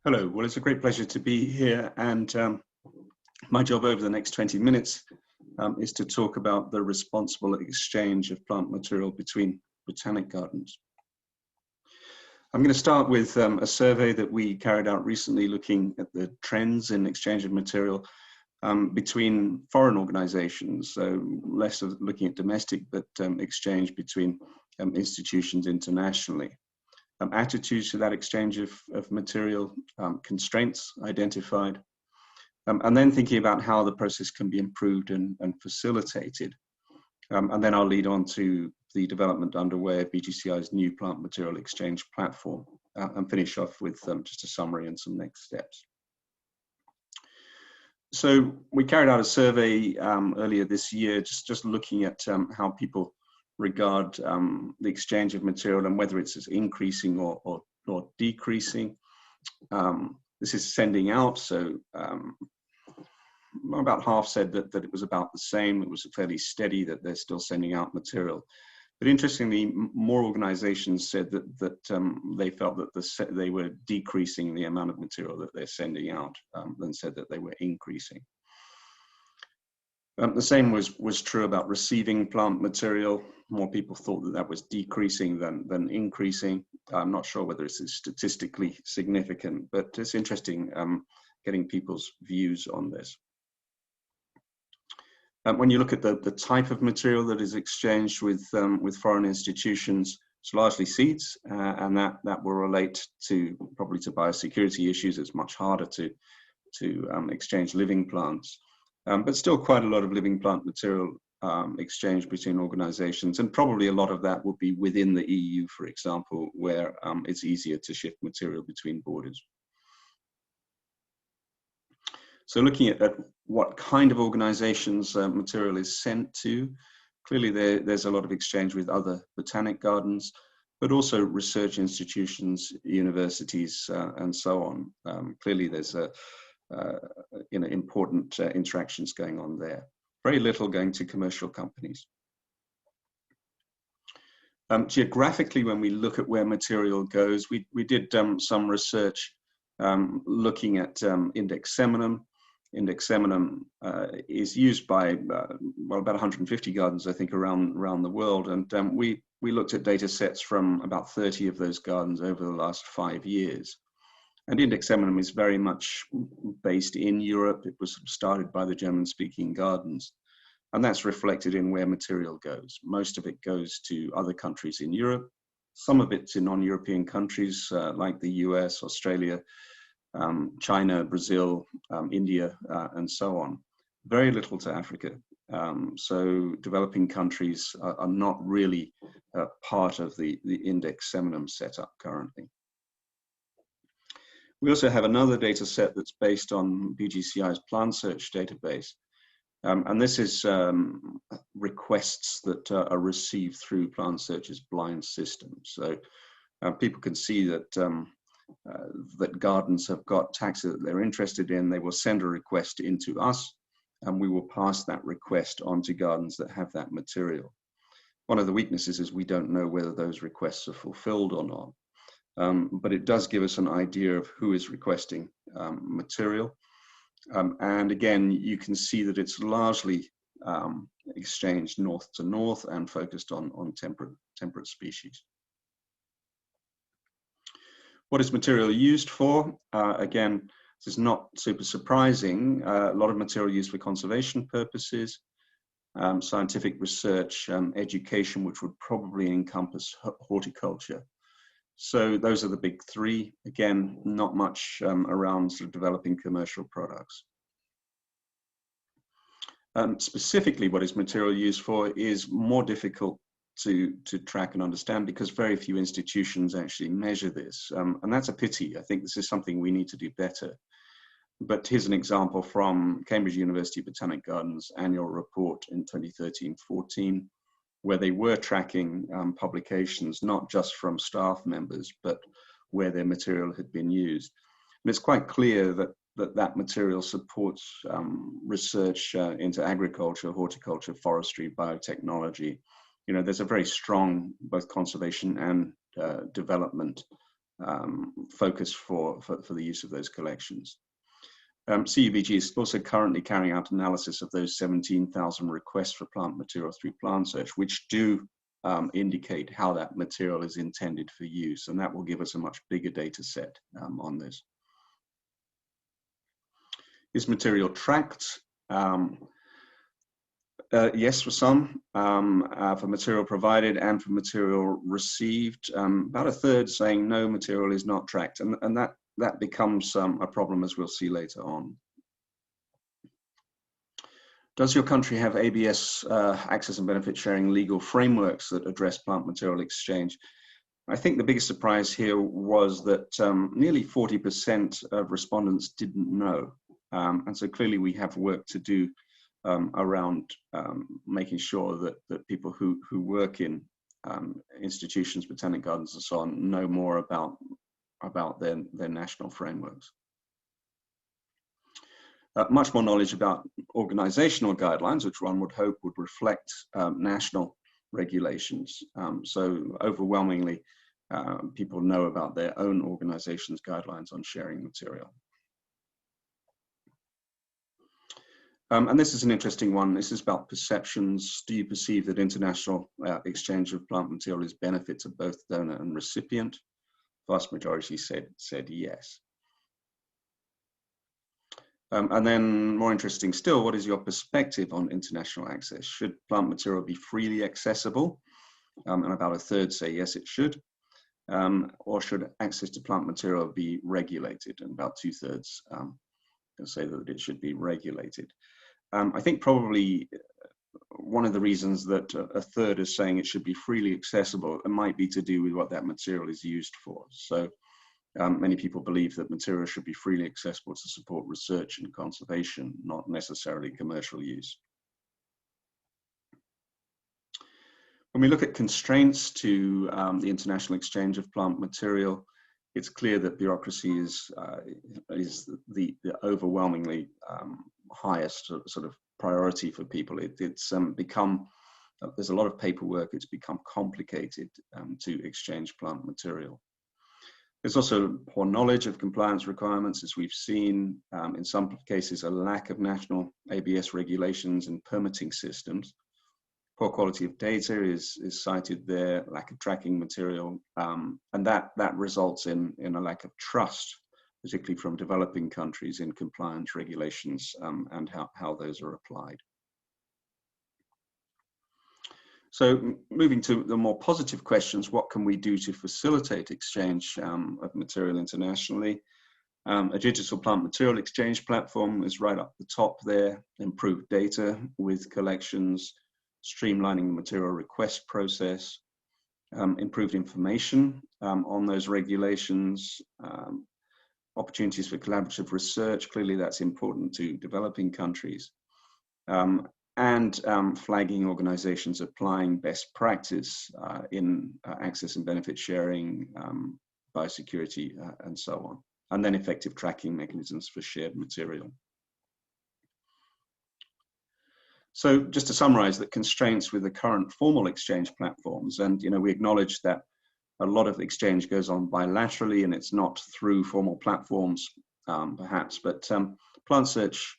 Hello, well, it's a great pleasure to be here, and my job over the next 20 minutes is to talk about the responsible exchange of plant material between botanic gardens. I'm going to start with a survey that we carried out recently looking at the trends in exchange of material between foreign organizations, so less of looking at domestic, but exchange between institutions internationally. Attitudes to that exchange of material, constraints identified, and then thinking about how the process can be improved and facilitated. And then I'll lead on to the development underway of BGCI's new plant material exchange platform and finish off with just a summary and some next steps. So we carried out a survey earlier this year, just looking at how people regard the exchange of material and whether it's increasing or decreasing. This is sending out, so about half said that it was about the same. It was fairly steady, that they're still sending out material. But interestingly, more organizations said that they felt that they were decreasing the amount of material that they're sending out than said that they were increasing. The same was true about receiving plant material. More people thought that was decreasing than increasing. I'm not sure whether it's statistically significant, but it's interesting getting people's views on this. When you look at the type of material that is exchanged with foreign institutions, it's largely seeds, and that will relate probably to biosecurity issues. It's much harder to exchange living plants. But still quite a lot of living plant material exchange between organizations, and probably a lot of that would be within the EU, for example, where it's easier to shift material between borders. So looking at what kind of organizations material is sent to, clearly there's a lot of exchange with other botanic gardens, but also research institutions, universities, and so on. Clearly there's important interactions going on there. Very little going to commercial companies. Geographically, when we look at where material goes, we did some research looking at index seminum. Index seminum is used by well, about 150 gardens, I think, around the world, and we looked at data sets from about 30 of those gardens over the last 5 years. And index seminum is very much based in Europe. It was started by the German-speaking gardens, and that's reflected in where material goes. Most of it goes to other countries in Europe. Some of it's in non-European countries like the US, Australia, China, Brazil, India, and so on. Very little to Africa. So developing countries are not really part of the index seminum setup currently. We also have another data set that's based on BGCI's plant search database. And this is requests that are received through plant search's blind system. So people can see that that gardens have got taxa that they're interested in. They will send a request into us, and we will pass that request on to gardens that have that material. One of the weaknesses is we don't know whether those requests are fulfilled or not. But it does give us an idea of who is requesting material. And again, you can see that it's largely exchanged north to north and focused on temperate species. What is material used for? Again, this is not super surprising. A lot of material used for conservation purposes, scientific research, education, which would probably encompass horticulture. So those are the big three. Again, not much around sort of developing commercial products. Specifically, what is material used for is more difficult to track and understand because very few institutions actually measure this. And that's a pity. I think this is something we need to do better. But here's an example from Cambridge University Botanic Gardens annual report in 2013-14. Where they were tracking publications, not just from staff members, but where their material had been used. And it's quite clear that material supports research into agriculture, horticulture, forestry, biotechnology. You know, there's a very strong both conservation and development focus for the use of those collections. CUBG is also currently carrying out analysis of those 17,000 requests for plant material through plant search, which do indicate how that material is intended for use, and that will give us a much bigger data set on this. Is material tracked? Yes, for some, for material provided and for material received. About a third saying no, material is not tracked, and that becomes a problem, as we'll see later on. Does your country have ABS, access and benefit sharing legal frameworks that address plant material exchange? I think the biggest surprise here was that nearly 40% of respondents didn't know. And so clearly we have work to do around making sure that people who work in institutions, botanic gardens and so on, know more about their national frameworks. Much more knowledge about organizational guidelines, which one would hope would reflect national regulations. So overwhelmingly, people know about their own organization's guidelines on sharing material. And this is an interesting one. This is about perceptions. Do you perceive that international exchange of plant material is benefit to both donor and recipient? Vast majority said yes. And then more interesting still, what is your perspective on international access? Should plant material be freely accessible? And about a third say yes, it should. Or should access to plant material be regulated? And about 2/3 say that it should be regulated. I think probably one of the reasons that a third is saying it should be freely accessible, it might be to do with what that material is used for. So many people believe that material should be freely accessible to support research and conservation, not necessarily commercial use. When we look at constraints to the international exchange of plant material, it's clear that bureaucracy is the overwhelmingly highest sort of priority for people. It's become, there's a lot of paperwork, it's become complicated to exchange plant material. There's also poor knowledge of compliance requirements, as we've seen, in some cases a lack of national ABS regulations and permitting systems. Poor quality of data is cited there, lack of tracking material, and that results in a lack of trust, particularly from developing countries in compliance regulations and how those are applied. So moving to the more positive questions, what can we do to facilitate exchange of material internationally? A digital plant material exchange platform is right up the top there. Improved data with collections, streamlining the material request process, improved information on those regulations, opportunities for collaborative research. Clearly that's important to developing countries. And flagging organizations applying best practice in access and benefit sharing, biosecurity, and so on. And then effective tracking mechanisms for shared material. So just to summarize the constraints with the current formal exchange platforms, and we acknowledge that a lot of exchange goes on bilaterally and it's not through formal platforms, perhaps, but Plant Search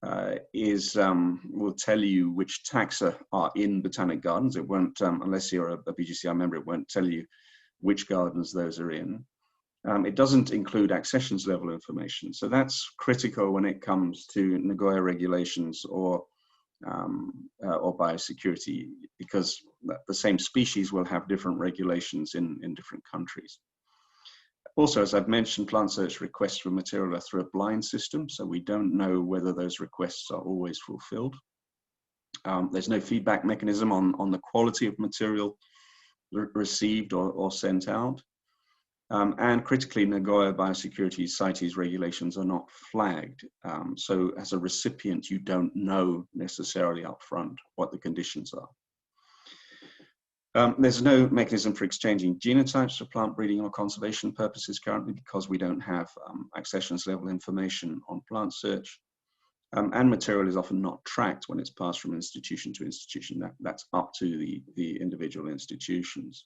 will tell you which taxa are in botanic gardens. It won't, unless you're a BGCI member, it won't tell you which gardens those are in. It doesn't include accessions level information. So that's critical when it comes to Nagoya regulations or biosecurity, because the same species will have different regulations in different countries. Also, as I've mentioned, Plant Search requests for material are through a blind system, so we don't know whether those requests are always fulfilled. There's no feedback mechanism on the quality of material received or sent out. And critically, Nagoya biosecurity CITES regulations are not flagged. So as a recipient, you don't know necessarily upfront what the conditions are. There's no mechanism for exchanging genotypes for plant breeding or conservation purposes currently, because we don't have accessions level information on Plant Search. And material is often not tracked when it's passed from institution to institution. That's up to the individual institutions.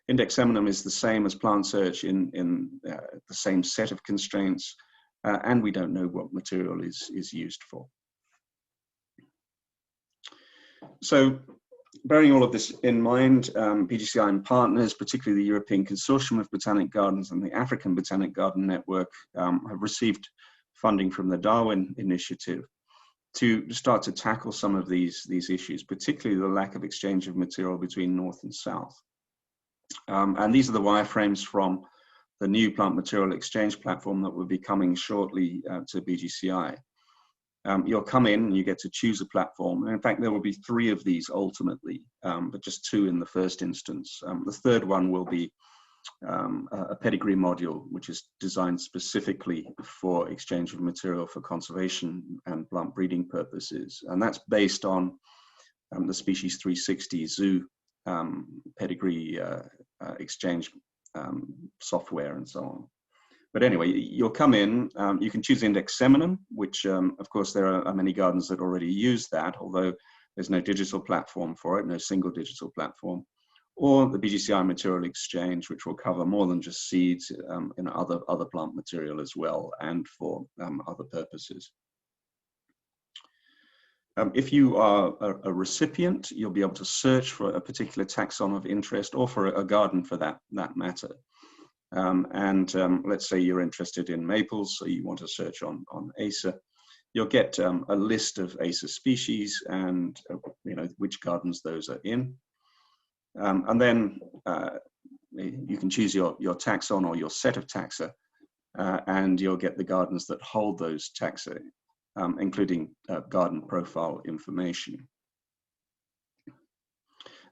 Index eminum is the same as plant search in the same set of constraints, and we don't know what material is used for. So, bearing all of this in mind, BGCI and partners, particularly the European Consortium of Botanic Gardens and the African Botanic Garden Network, have received funding from the Darwin Initiative to start to tackle some of these issues, particularly the lack of exchange of material between North and South. And these are the wireframes from the new plant material exchange platform that will be coming shortly to BGCI. You'll come in and you get to choose a platform. And in fact, there will be 3 of these ultimately, but just 2 in the first instance. The third one will be a pedigree module, which is designed specifically for exchange of material for conservation and plant breeding purposes. And that's based on the Species 360 zoo pedigree exchange software and so on. But anyway, you'll come in, you can choose index eminum, which of course there are many gardens that already use that, although there's no digital platform for it, no single digital platform, or the BGCI material exchange, which will cover more than just seeds in other plant material as well, and for other purposes. If you are a recipient, you'll be able to search for a particular taxon of interest, or for a garden for that matter. Let's say you're interested in maples, so you want to search on Acer. You'll get a list of Acer species and which gardens those are in. And then you can choose your taxon or your set of taxa, and you'll get the gardens that hold those taxa, including garden profile information.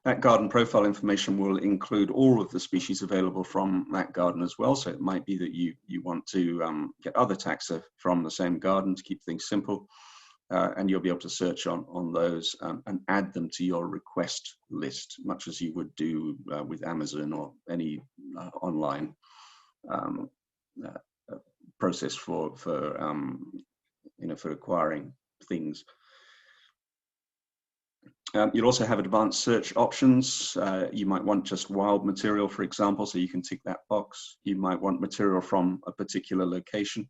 That garden profile information will include all of the species available from that garden as well. So it might be that you want to get other taxa from the same garden to keep things simple, and you'll be able to search on those and add them to your request list, much as you would do with Amazon or any online process for acquiring things. You'll also have advanced search options. You might want just wild material, for example, so you can tick that box. You might want material from a particular location.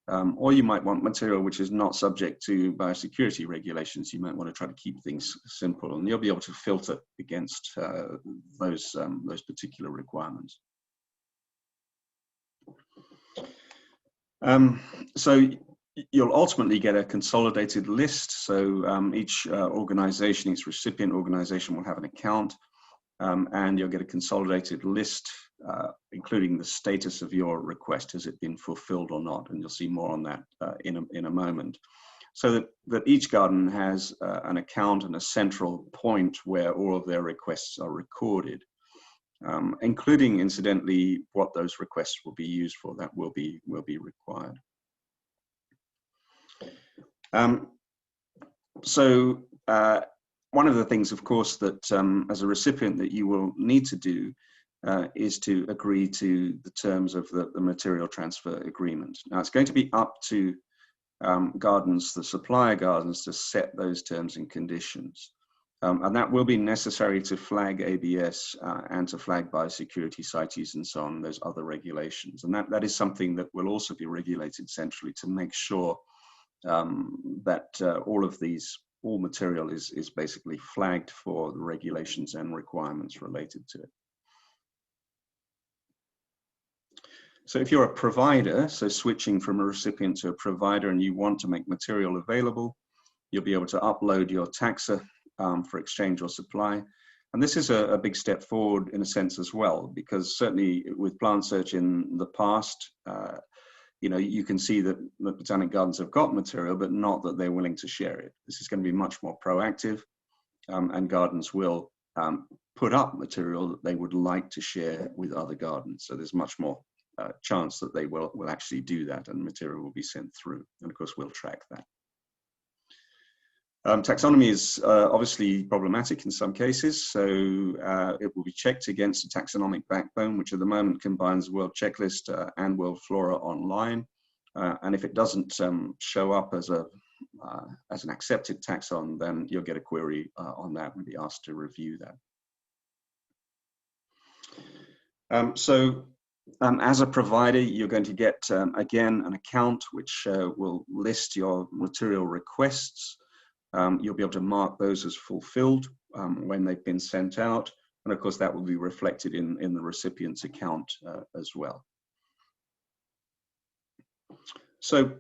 Or you might want material which is not subject to biosecurity regulations. You might want to try to keep things simple, and you'll be able to filter against those particular requirements. So you'll ultimately get a consolidated list. So each organization, each recipient organization will have an account, and you'll get a consolidated list, including the status of your request. Has it been fulfilled or not? And you'll see more on that in a moment. So that each garden has an account and a central point where all of their requests are recorded, including, incidentally, what those requests will be used for. That will be required. One of the things, of course, that as a recipient that you will need to do is to agree to the terms of the material transfer agreement. Now, it's going to be up to gardens, the supplier gardens, to set those terms and conditions. And that will be necessary to flag ABS and to flag biosecurity CITES and so on, those other regulations. And that is something that will also be regulated centrally to make sure that all material is basically flagged for the regulations and requirements related to it. So if you're a provider, so switching from a recipient to a provider, and you want to make material available, you'll be able to upload your taxa for exchange or supply. And this is a big step forward in a sense as well, because certainly with plant search in the past, you can see that the Botanic Gardens have got material, but not that they're willing to share it. This is going to be much more proactive, and gardens will put up material that they would like to share with other gardens. So there's much more chance that they will actually do that, and material will be sent through. And of course, we'll track that. Taxonomy is obviously problematic in some cases, so it will be checked against a taxonomic backbone, which at the moment combines World Checklist and World Flora Online. And if it doesn't show up as an accepted taxon, then you'll get a query on that and be asked to review that. As a provider, you're going to get, again, an account which will list your material requests. You'll be able to mark those as fulfilled when they've been sent out. And of course, that will be reflected in the recipient's account as well. So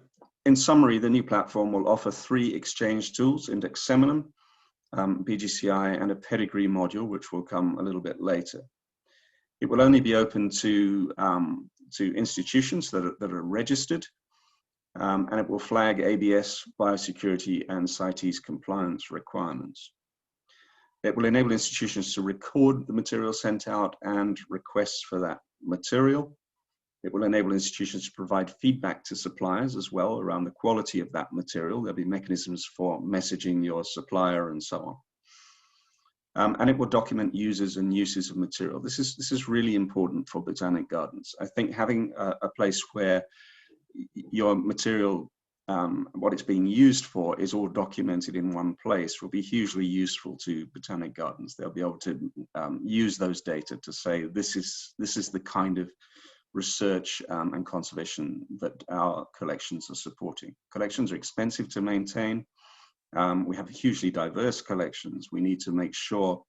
in summary, the new platform will offer 3 exchange tools: index seminum, BGCI, and a pedigree module, which will come a little bit later. It will only be open to institutions that are registered, and it will flag ABS, biosecurity, and CITES compliance requirements. It will enable institutions to record the material sent out and requests for that material. It will enable institutions to provide feedback to suppliers as well around the quality of that material. There'll be mechanisms for messaging your supplier and so on. And it will document users and uses of material. This is really important for botanic gardens. I think having a place where your material, what it's being used for, is all documented in one place will be hugely useful to botanic gardens. They'll be able to use those data to say, this is the kind of research and conservation that our collections are supporting. Collections are expensive to maintain. We have hugely diverse collections. We need to make sure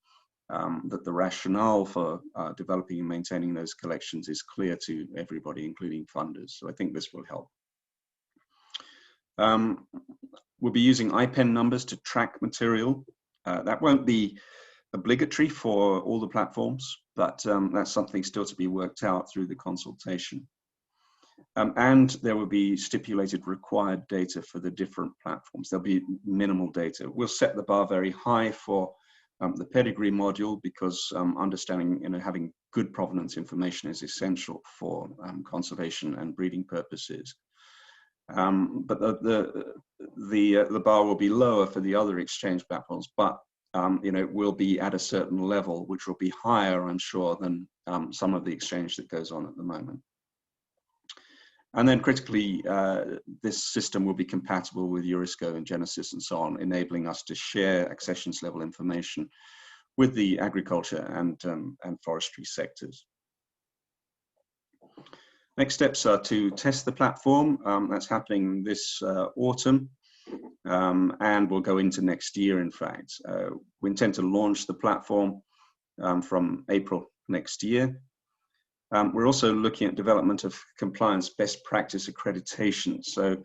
that the rationale for developing and maintaining those collections is clear to everybody, including funders. So I think this will help. We'll be using IPEN numbers to track material. That won't be obligatory for all the platforms, but that's something still to be worked out through the consultation. And there will be stipulated required data for the different platforms. There'll be minimal data. We'll set the bar very high for the pedigree module, because understanding, having good provenance information is essential for conservation and breeding purposes. But the bar will be lower for the other exchange platforms, but it will be at a certain level, which will be higher, I'm sure, than some of the exchange that goes on at the moment. And then critically, this system will be compatible with Eurisco and Genesis and so on, enabling us to share accessions level information with the agriculture and forestry sectors. Next steps are to test the platform. That's happening this autumn, and will go into next year, in fact. We intend to launch the platform from April next year. We're also looking at development of compliance best practice accreditation. So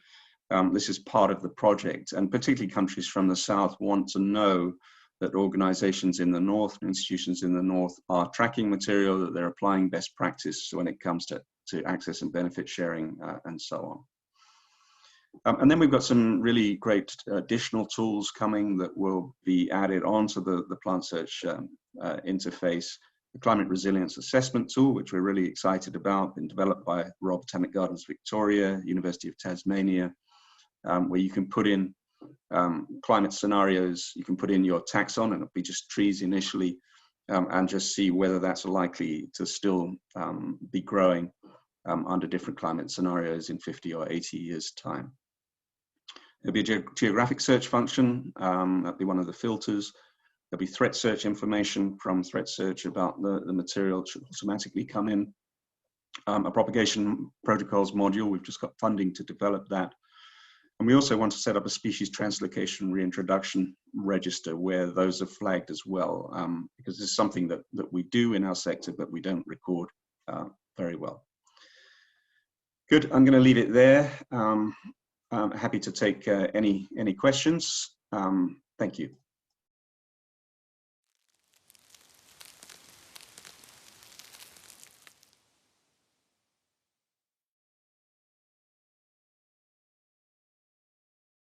this is part of the project, and particularly countries from the south want to know that organizations in the north, institutions in the north, are tracking material, that they're applying best practice when it comes to access and benefit sharing and so on. And then we've got some really great additional tools coming that will be added onto the plant search interface. The Climate Resilience Assessment Tool, which we're really excited about, been developed by Royal Botanic Gardens Victoria, University of Tasmania, where you can put in climate scenarios. You can put in your taxon, and it'll be just trees initially, and just see whether that's likely to still be growing under different climate scenarios in 50 or 80 years' time. There'll be a geographic search function. That'll be one of the filters. There'll be threat search information from threat search about the material. It should automatically come in. A propagation protocols module. We've just got funding to develop that. And we also want to set up a species translocation reintroduction register where those are flagged as well, because this is something that we do in our sector, but we don't record very well. Good, I'm going to leave it there. I'm happy to take any questions. Thank you.